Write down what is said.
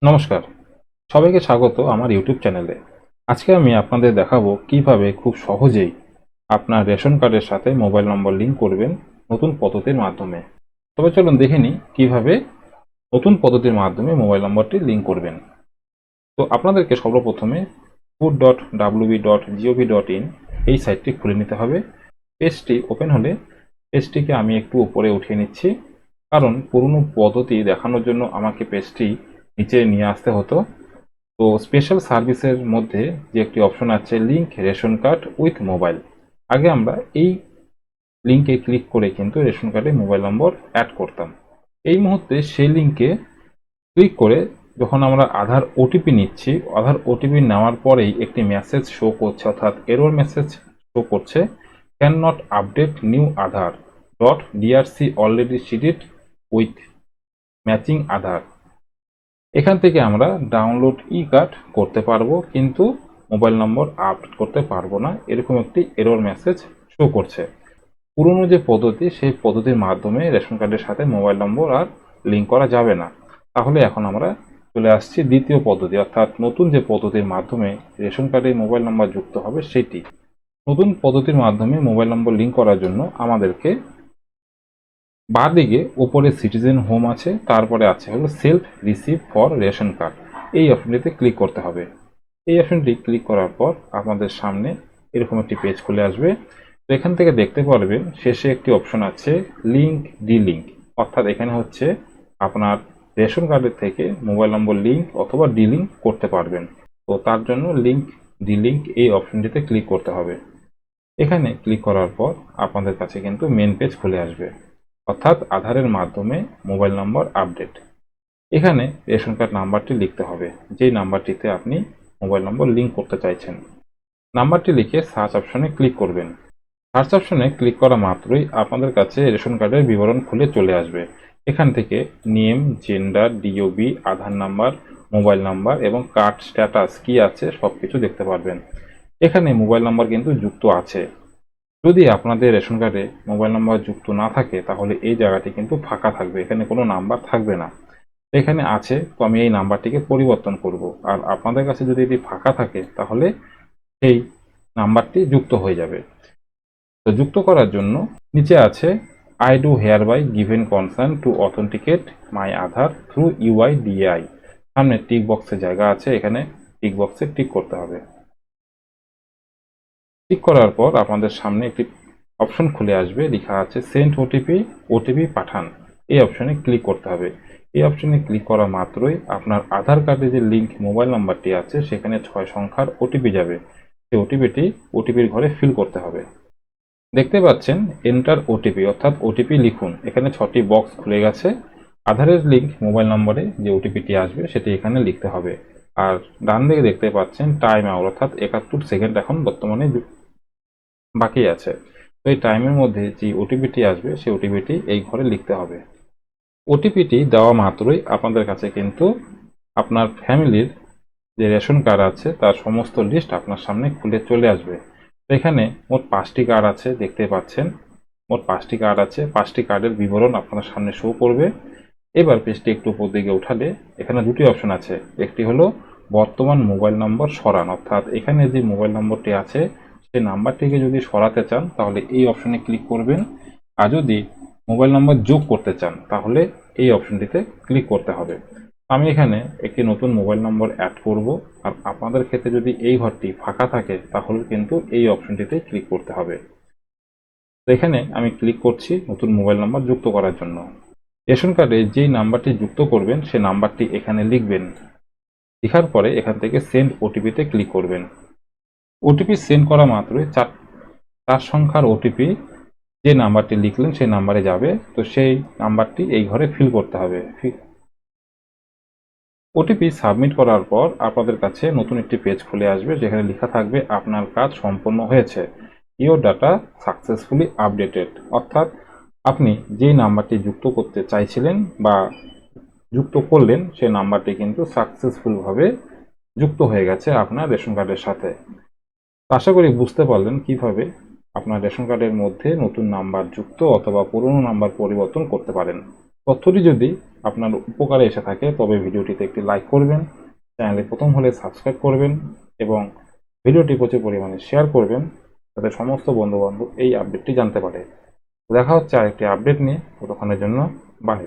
নমস্কার, সবাইকে স্বাগত আমার ইউটিউব চ্যানেলে। আজকে আমি আপনাদের দেখাবো কিভাবে খুব সহজেই আপনার রেশন কার্ডের সাথে মোবাইল নম্বর লিঙ্ক করবেন নতুন পদ্ধতির মাধ্যমে। তবে চলুন দেখে নিই কিভাবে নতুন পদ্ধতির মাধ্যমে মোবাইল নম্বরটি লিঙ্ক করবেন। তো আপনাদেরকে সর্বপ্রথমে food.wb.gov.in এই সাইটটি খুলে নিতে হবে। পেজটি ওপেন হলে পেজটিকে আমি একটু উপরে উঠিয়ে নিচ্ছি, কারণ পুরনো পদ্ধতি দেখানোর জন্য আমাকে পেজটি নিচে নিয়ে আসতে হতো। তো স্পেশাল সার্ভিসের মধ্যে যে একটি অপশন আছে link ration card with mobile, আগে আমরা এই লিঙ্কে ক্লিক করে কিন্তু রেশন কার্ডে মোবাইল নম্বর অ্যাড করতাম। এই মুহূর্তে সেই লিঙ্কে ক্লিক করে যখন আমরা আধার ওটিপি নিচ্ছি, আধার ওটিপি নেওয়ার পরেই একটি মেসেজ শো করছে, অর্থাৎ এরর মেসেজ শো করছে, cannot update new Aadhaar dot DRC already seeded with matching Aadhaar. এখান থেকে আমরা ডাউনলোড ই কার্ড করতে পারবো, কিন্তু মোবাইল নম্বর আপডেট করতে পারবো না, এরকম একটি এরর মেসেজ শো করছে। পুরনো যে পদ্ধতি, সেই পদ্ধতির মাধ্যমে রেশন কার্ডের সাথে মোবাইল নম্বর আর লিঙ্ক করা যাবে না। তাহলে এখন আমরা চলে আসছি দ্বিতীয় পদ্ধতি, অর্থাৎ নতুন যে পদ্ধতির মাধ্যমে রেশন কার্ডে মোবাইল নম্বর যুক্ত হবে সেটি। নতুন পদ্ধতির মাধ্যমে মোবাইল নম্বর লিঙ্ক করার জন্য আমাদেরকে বাঁদিকে ওপরে সিটিজেন হোম আছে, তারপরে আছে হলো self receive for ration card, এই অপশনটিতে ক্লিক করতে হবে। এই অপশনটি ক্লিক করার পর আপনাদের সামনে এরকম একটি পেজ খুলে আসবে। তো এখান থেকে দেখতে পারবেন শেষে একটি অপশন আছে লিঙ্ক ডিলিঙ্ক, অর্থাৎ এখানে হচ্ছে আপনার রেশন কার্ডের থেকে মোবাইল নম্বর লিঙ্ক অথবা ডিলিঙ্ক করতে পারবেন। তো তার জন্য লিঙ্ক ডিলিঙ্ক এই অপশনটিতে ক্লিক করতে হবে। এখানে ক্লিক করার পর আপনাদের কাছে কিন্তু মেন পেজ খুলে আসবে, অর্থাৎ আধারের মাধ্যমে মোবাইল নম্বর আপডেট। এখানে রেশন কার্ড নাম্বারটি লিখতে হবে, যেই নাম্বারটিতে আপনি মোবাইল নম্বর লিঙ্ক করতে চাইছেন। নাম্বারটি লিখে সার্চ অপশনে ক্লিক করবেন। সার্চ অপশনে ক্লিক করা মাত্রই আপনাদের কাছে রেশন কার্ডের বিবরণ খুলে চলে আসবে। এখান থেকে নেম, জেন্ডার, ডিওবি, আধার নাম্বার, মোবাইল নাম্বার এবং কার্ড স্ট্যাটাস কি আছে সবকিছু দেখতে পারবেন। এখানে মোবাইল নাম্বার কিন্তু যুক্ত আছে। যদি আপনাদের রেশন কার্ডে মোবাইল নাম্বার যুক্ত না থাকে তাহলে এই জায়গাটি কিন্তু ফাঁকা থাকবে, এখানে কোনো নাম্বার থাকবে না। এখানে আছে, তো আমি এই নাম্বারটিকে পরিবর্তন করব। আর আপনাদের কাছে যদি এটি ফাঁকা থাকে তাহলে সেই নাম্বারটি যুক্ত হয়ে যাবে। তো যুক্ত করার জন্য নিচে আছে I do hereby given concern to authenticate my Aadhaar through UIDAI. সামনে টিক বক্সের জায়গা আছে, এখানে টিক বক্সে টিক করতে হবে। টিক করার পর আপনাদের সামনে একটি অপশন খুলে আসবে, লেখা আছে সেন্ড ওটিপি, ওটিপি পাঠান। এই অপশনে ক্লিক করতে হবে। এই অপশনে ক্লিক করা মাত্রই আপনার আধার কার্ডে যে লিঙ্ক মোবাইল নাম্বারটি আছে সেখানে 6 সংখ্যার ওটিপি যাবে। সেই ওটিপিটি ওটিপির ঘরে ফিল করতে হবে। দেখতে পাচ্ছেন এন্টার ওটিপি, অর্থাৎ ওটিপি লিখুন। এখানে 6টি বক্স খুলে গেছে। আধারের লিঙ্ক মোবাইল নম্বরে যে ওটিপিটি আসবে সেটি এখানে লিখতে হবে। আর ডান দিকে দেখতে পাচ্ছেন টাইম আউট, অর্থাৎ 71 সেকেন্ড এখন বর্তমানে বাকি আছে। তো এই টাইমের মধ্যে যে ওটিপিটি আসবে সেই ওটিপিটি এই ঘরে লিখতে হবে। ওটিপিটি দেওয়া মাত্রই আপনাদের কাছে কিন্তু আপনার ফ্যামিলির যে রেশন কার্ড আছে তার সমস্ত লিস্ট আপনার সামনে খুলে চলে আসবে। তো এখানে মোট 5টি কার্ড আছে, দেখতে পাচ্ছেন মোট 5টি কার্ড আছে। 5টি কার্ডের বিবরণ আপনার সামনে শো করবে। এবার পেজটি একটু উপর দিকে উঠালে এখানে দুটি অপশন আছে। একটি হলো বর্তমান মোবাইল নম্বর সরান, অর্থাৎ এখানে যে মোবাইল নম্বরটি আছে সেই নাম্বারটিকে যদি সরাতে চান তাহলে এই অপশনে ক্লিক করবেন। আর যদি মোবাইল নম্বর যোগ করতে চান তাহলে এই অপশনটিতে ক্লিক করতে হবে। আমি এখানে একটি নতুন মোবাইল নম্বর অ্যাড করব। আর আপনাদের ক্ষেত্রে যদি এই ঘরটি ফাঁকা থাকে তাহলে কিন্তু এই অপশনটিতে ক্লিক করতে হবে। তো এখানে আমি ক্লিক করছি নতুন মোবাইল নম্বর যুক্ত করার জন্য। রেশন কার্ডে যেই নাম্বারটি যুক্ত করবেন সেই নাম্বারটি এখানে লিখবেন। লেখার পরে এখান থেকে সেন্ড ওটিপিতে ক্লিক করবেন। ওটিপি সেন্ড করা মাত্রই 4 সংখ্যার ওটিপি যে নাম্বারটি লিখলেন সেই নাম্বারে যাবে। তো সেই নাম্বারটি এই ঘরে ফিল করতে হবে। ওটিপি সাবমিট করার পর আপনাদের কাছে নতুন একটি পেজ খুলে আসবে, যেখানে লেখা থাকবে আপনার কাজ সম্পন্ন হয়েছে, ইওর ডাটা সাকসেসফুলি আপডেটেড, অর্থাৎ আপনি যেই নাম্বারটি যুক্ত করতে চাইছিলেন বা যুক্ত করলেন সেই নাম্বারটি কিন্তু সাকসেসফুলভাবে যুক্ত হয়ে গেছে আপনার রেশন কার্ডের সাথে। আশা করি বুঝতে পারলেন কিভাবে আপনার রেশন কার্ডের মধ্যে নতুন নাম্বার যুক্ত অথবা পুরনো নাম্বার পরিবর্তন করতে পারেন। তথ্যটি যদি আপনার উপকারে এসে থাকে তবে ভিডিওটিতে একটি লাইক করবেন, চ্যানেলে প্রথম হলে সাবস্ক্রাইব করবেন এবং ভিডিওটি প্রচুর পরিমাণে শেয়ার করবেন যাতে সমস্ত বন্ধুবান্ধব এই আপডেটটি জানতে পারে। দেখা হচ্ছে আরেকটি আপডেট নিয়ে, ততক্ষণের জন্য বাই।